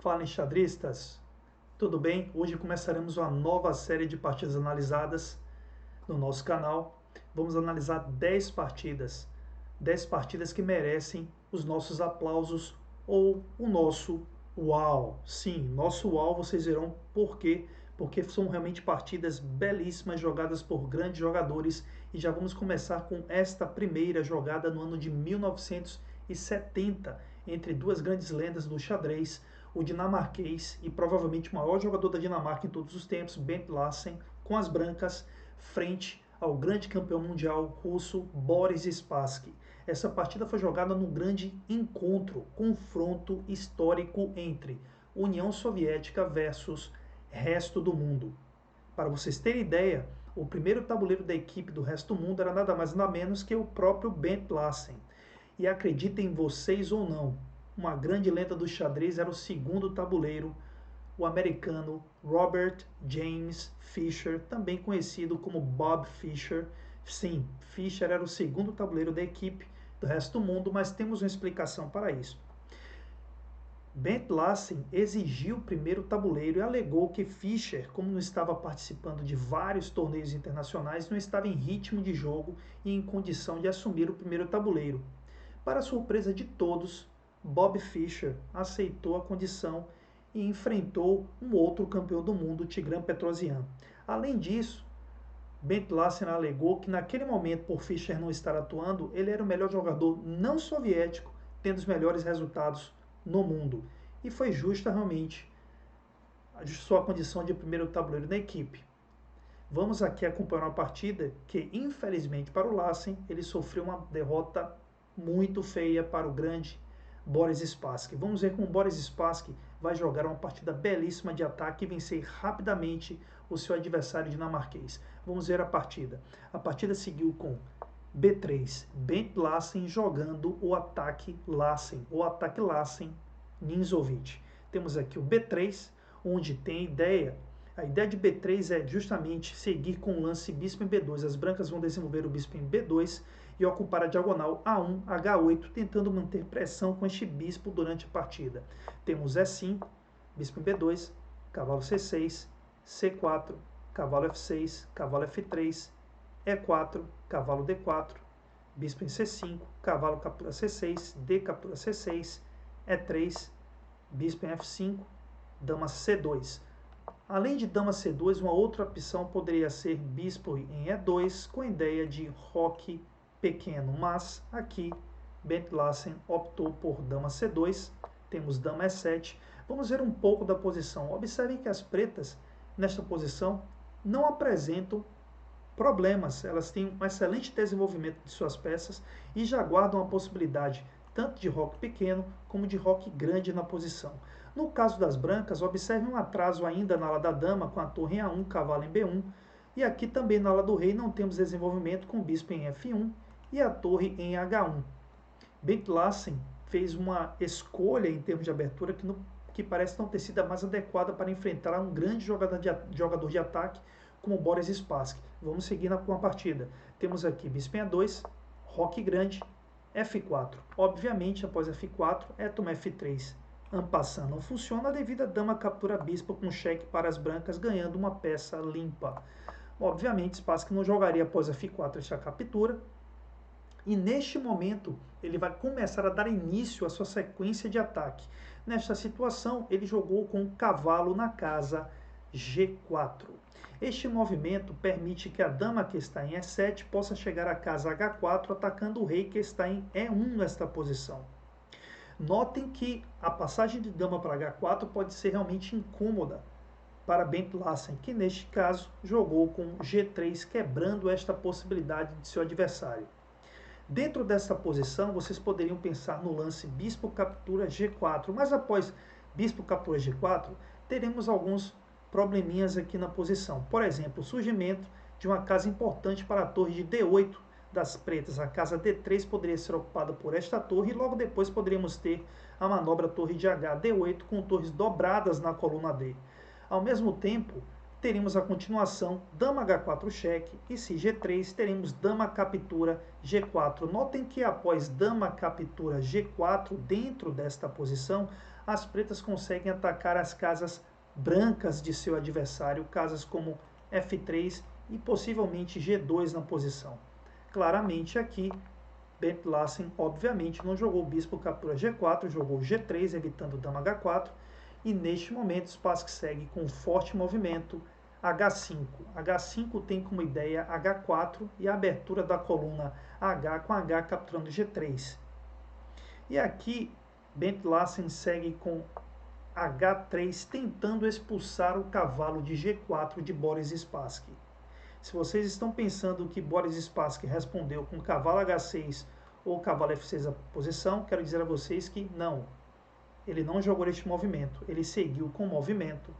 Fala enxadristas, tudo bem? Hoje começaremos uma nova série de partidas analisadas no nosso canal. Vamos analisar 10 partidas que merecem os nossos aplausos ou o nosso uau. Sim, nosso uau, vocês verão por quê? Porque são realmente partidas belíssimas, jogadas por grandes jogadores. E já vamos começar com esta primeira jogada no ano de 1970, entre duas grandes lendas do xadrez, o dinamarquês e provavelmente o maior jogador da Dinamarca em todos os tempos, Bent Larsen, com as brancas, frente ao grande campeão mundial russo Boris Spassky. Essa partida foi jogada num grande encontro, confronto histórico entre União Soviética versus resto do mundo. Para vocês terem ideia, o primeiro tabuleiro da equipe do resto do mundo era nada mais nada menos que o próprio Bent Larsen. E acreditem vocês ou não, uma grande lenda do xadrez era o segundo tabuleiro, o americano Robert James Fischer, também conhecido como Bob Fischer. Sim, Fischer era o segundo tabuleiro da equipe do resto do mundo, mas temos uma explicação para isso. Bent Larsen exigiu o primeiro tabuleiro e alegou que Fischer, como não estava participando de vários torneios internacionais, não estava em ritmo de jogo e em condição de assumir o primeiro tabuleiro. Para surpresa de todos, Bob Fischer aceitou a condição e enfrentou um outro campeão do mundo, Tigran Petrosian. Além disso, Bent Larsen alegou que naquele momento, por Fischer não estar atuando, ele era o melhor jogador não soviético, tendo os melhores resultados no mundo. E foi justa realmente a sua condição de primeiro tabuleiro da equipe. Vamos aqui acompanhar uma partida que, infelizmente para o Larsen, ele sofreu uma derrota muito feia para o grande Boris Spassky. Vamos ver como Boris Spassky vai jogar uma partida belíssima de ataque e vencer rapidamente o seu adversário dinamarquês. Vamos ver a partida. A partida seguiu com B3, Bent Larsen jogando o ataque Larsen, Ninzovic. Temos aqui o B3, onde tem a ideia de B3 é justamente seguir com o lance bispo em B2. As brancas vão desenvolver o bispo em B2 e ocupar a diagonal A1, H8, tentando manter pressão com este bispo durante a partida. Temos E5, bispo em B2, cavalo C6, C4, cavalo F6, cavalo F3, E4, cavalo D4, bispo em C5, cavalo captura C6, D captura C6, E3, bispo em F5, dama C2. Além de dama C2, uma outra opção poderia ser bispo em E2, com a ideia de roque pequeno, mas aqui Bent Larsen optou por dama C2, temos dama E7. Vamos ver um pouco da posição. Observem que as pretas, nesta posição, não apresentam problemas, elas têm um excelente desenvolvimento de suas peças e já guardam a possibilidade tanto de roque pequeno como de roque grande na posição. No caso das brancas, observe um atraso ainda na ala da dama com a torre em A1, cavalo em B1, e aqui também na ala do rei não temos desenvolvimento com o bispo em F1 e a torre em H1. Bent Larsen fez uma escolha em termos de abertura que parece não ter sido a mais adequada para enfrentar um grande jogador de ataque como Boris Spassky. Vamos seguir com a partida. Temos aqui bispo em A2, roque grande, F4. Obviamente, após F4, toma F3. En passant não funciona devido a dama captura bispo com cheque para as brancas, ganhando uma peça limpa. Obviamente, Spassky não jogaria após F4 esta captura. E neste momento, ele vai começar a dar início à sua sequência de ataque. Nesta situação, ele jogou com o cavalo na casa G4. Este movimento permite que a dama que está em E7 possa chegar à casa H4, atacando o rei que está em E1 nesta posição. Notem que a passagem de dama para H4 pode ser realmente incômoda para Bent Larsen, que neste caso jogou com G3, quebrando esta possibilidade de seu adversário. Dentro dessa posição, vocês poderiam pensar no lance bispo captura G4, mas após bispo captura G4, teremos alguns probleminhas aqui na posição. Por exemplo, o surgimento de uma casa importante para a torre de D8 das pretas. A casa D3 poderia ser ocupada por esta torre e logo depois poderíamos ter a manobra torre de H, D8 com torres dobradas na coluna D. Ao mesmo tempo, teríamos a continuação dama H4 cheque, e se G3 teremos dama captura G4. Notem que após dama captura G4, dentro desta posição, as pretas conseguem atacar as casas brancas de seu adversário, casas como F3 e possivelmente G2 na posição. Claramente aqui, Bent Larsen obviamente não jogou o bispo captura G4, jogou G3, evitando dama H4, e neste momento Spassky segue com um forte movimento H5. H5 tem como ideia H4 e a abertura da coluna H com H capturando G3. E aqui Bent Larsen segue com H3, tentando expulsar o cavalo de G4 de Boris Spassky. Se vocês estão pensando que Boris Spassky respondeu com cavalo H6 ou cavalo F6 a posição, quero dizer a vocês que não. Ele não jogou este movimento, ele seguiu com o movimento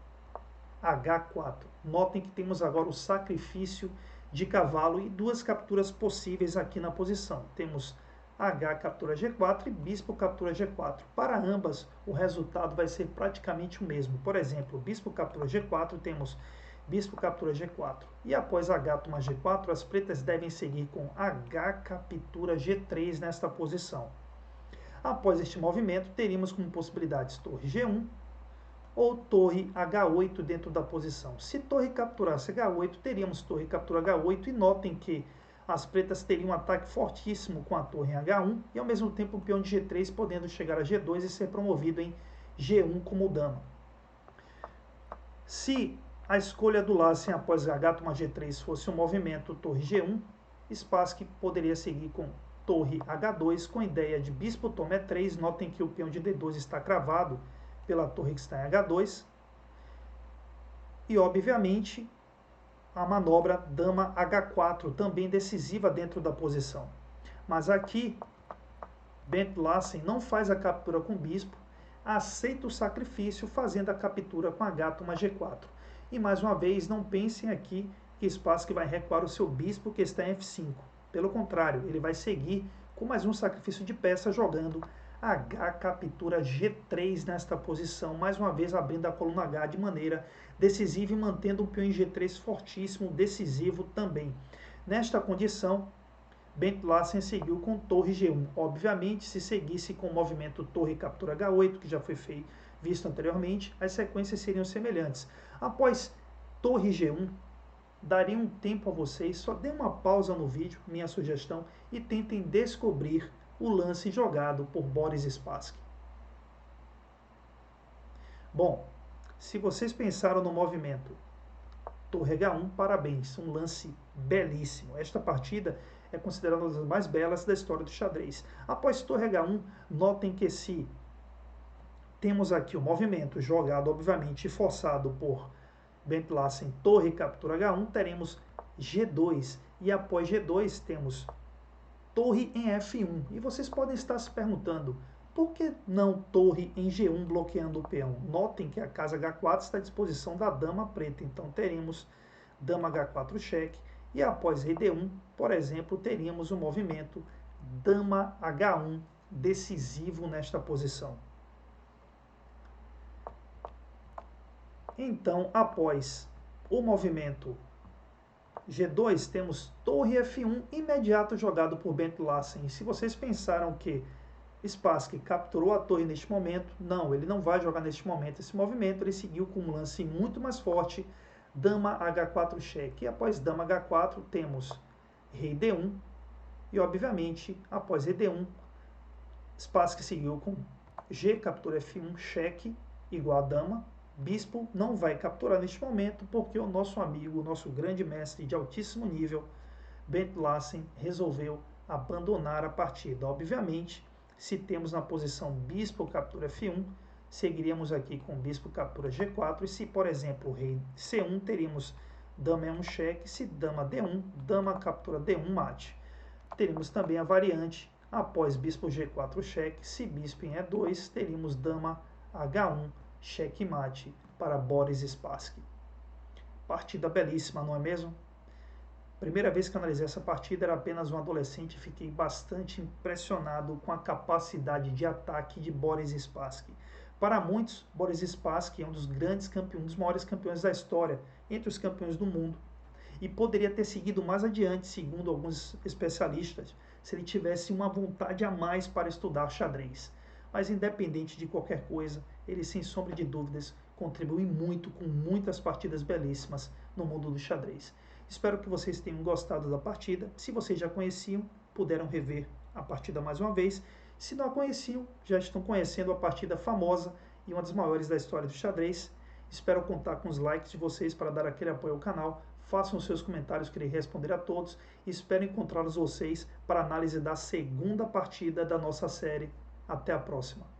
H4. Notem que temos agora o sacrifício de cavalo e duas capturas possíveis aqui na posição. Temos H captura G4 e bispo captura G4. Para ambas, o resultado vai ser praticamente o mesmo. Por exemplo, bispo captura G4, temos bispo captura G4. E após H toma G4, as pretas devem seguir com H captura G3 nesta posição. Após este movimento, teríamos como possibilidades torre G1 ou torre H8 dentro da posição. Se torre capturasse H8, teríamos torre captura H8, e notem que as pretas teriam um ataque fortíssimo com a torre em H1 e ao mesmo tempo o peão de G3 podendo chegar a G2 e ser promovido em G1 como dama. Se a escolha do Larsen após H toma G3 fosse um movimento torre G1, Spassky poderia seguir com torre H2 com a ideia de bispo toma E3. Notem que o peão de D2 está cravado pela torre que está em H2. E, obviamente, a manobra dama H4, também decisiva dentro da posição. Mas aqui, Bent Larsen não faz a captura com bispo, aceita o sacrifício fazendo a captura com H toma G4. E, mais uma vez, não pensem aqui que Spassky vai recuar o seu bispo que está em F5. Pelo contrário, ele vai seguir com mais um sacrifício de peça jogando H captura G3 nesta posição, mais uma vez abrindo a coluna H de maneira decisiva e mantendo o peão em G3 fortíssimo, decisivo também. Nesta condição, Bent Larsen seguiu com torre G1. Obviamente, se seguisse com o movimento torre captura H8, que já foi visto anteriormente, as sequências seriam semelhantes. Após torre G1, daria um tempo a vocês, só dê uma pausa no vídeo, minha sugestão, e tentem descobrir o lance jogado por Boris Spassky. Bom, se vocês pensaram no movimento torre H1, parabéns, um lance belíssimo. Esta partida é considerada uma das mais belas da história do xadrez. Após torre H1, notem que se temos aqui o movimento jogado, obviamente, forçado por Bent Larsen, torre captura H1, teremos G2. E após G2 temos torre em F1. E vocês podem estar se perguntando, por que não torre em G1 bloqueando o peão? Notem que a casa H4 está à disposição da dama preta. Então teremos dama H4 cheque. E após rei D1, por exemplo, teríamos o movimento dama H1 decisivo nesta posição. Então, após o movimento G2, temos torre F1 imediato jogado por Bent Larsen. E se vocês pensaram que Spassky capturou a torre neste momento, não, ele não vai jogar neste momento esse movimento, ele seguiu com um lance muito mais forte, dama H4 cheque. E após dama H4 temos rei D1 e, obviamente, após rei D1, Spassky seguiu com G captura F1 cheque igual a dama. Bispo não vai capturar neste momento porque o nosso amigo, o nosso grande mestre de altíssimo nível, Bent Larsen, resolveu abandonar a partida. Obviamente, se temos na posição bispo captura F1, seguiríamos aqui com bispo captura G4, e se, por exemplo, rei C1, teríamos dama E1 cheque, se dama D1, dama captura D1 mate. Teríamos também a variante, após bispo G4 cheque, se bispo em E2, teríamos dama H1 cheque mate para Boris Spassky. Partida belíssima, não é mesmo? Primeira vez que analisei essa partida, era apenas um adolescente e fiquei bastante impressionado com a capacidade de ataque de Boris Spassky. Para muitos, Boris Spassky é um dos grandes campeões, um dos maiores campeões da história, entre os campeões do mundo, e poderia ter seguido mais adiante, segundo alguns especialistas, se ele tivesse uma vontade a mais para estudar xadrez. Mas independente de qualquer coisa, ele sem sombra de dúvidas contribui muito com muitas partidas belíssimas no mundo do xadrez. Espero que vocês tenham gostado da partida. Se vocês já conheciam, puderam rever a partida mais uma vez. Se não a conheciam, já estão conhecendo a partida famosa e uma das maiores da história do xadrez. Espero contar com os likes de vocês para dar aquele apoio ao canal. Façam seus comentários que irei responder a todos. Espero encontrá-los vocês para a análise da segunda partida da nossa série. Até a próxima.